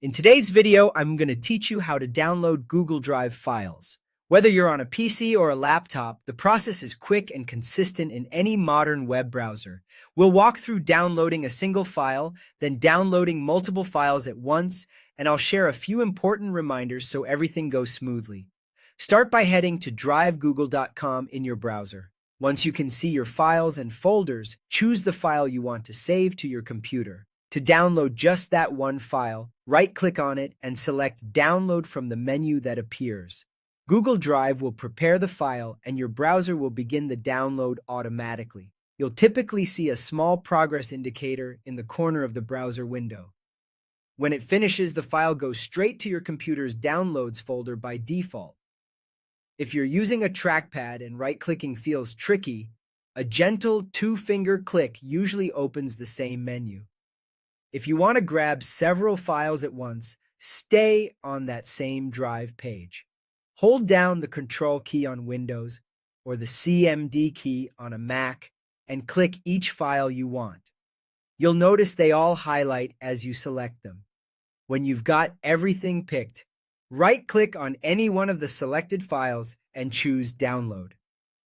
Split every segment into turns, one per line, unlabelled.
In today's video, I'm going to teach you how to download Google Drive files. Whether you're on a PC or a laptop, the process is quick and consistent in any modern web browser. We'll walk through downloading a single file, then downloading multiple files at once, and I'll share a few important reminders so everything goes smoothly. Start by heading to drivegoogle.com in your browser. Once you can see your files and folders, choose the file you want to save to your computer. To download just that one file, right-click on it and select Download from the menu that appears. Google Drive will prepare the file and your browser will begin the download automatically. You'll typically see a small progress indicator in the corner of the browser window. When it finishes, the file goes straight to your computer's Downloads folder by default. If you're using a trackpad and right-clicking feels tricky, a gentle two-finger click usually opens the same menu. If you want to grab several files at once, stay on that same Drive page. Hold down the Control key on Windows or the CMD key on a Mac and click each file you want. You'll notice they all highlight as you select them. When you've got everything picked, right-click on any one of the selected files and choose Download.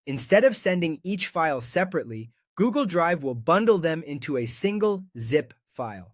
Instead of sending each file separately, Google Drive will bundle them into a single zip file.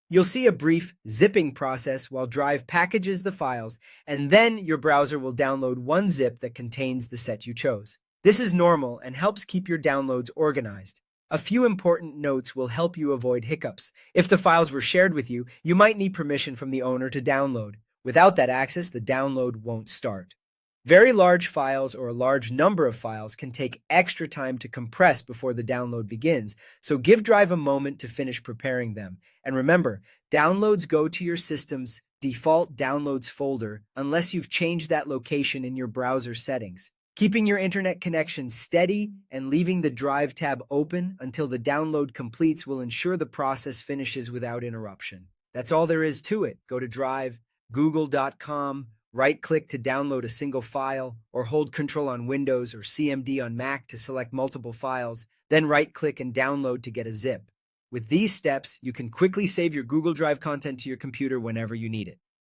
You'll see a brief zipping process while Drive packages the files, and then your browser will download one zip that contains the set you chose. This is normal and helps keep your downloads organized. A few important notes will help you avoid hiccups. If the files were shared with you, you might need permission from the owner to download. Without that access, the download won't start. Very large files or a large number of files can take extra time to compress before the download begins, so give Drive a moment to finish preparing them. And remember, downloads go to your system's default downloads folder unless you've changed that location in your browser settings. Keeping your internet connection steady and leaving the Drive tab open until the download completes will ensure the process finishes without interruption. That's all there is to it. Go to drivegoogle.com. Right-click to download a single file, or hold Control on Windows or CMD on Mac to select multiple files, then right-click and download to get a zip. With these steps, you can quickly save your Google Drive content to your computer whenever you need it.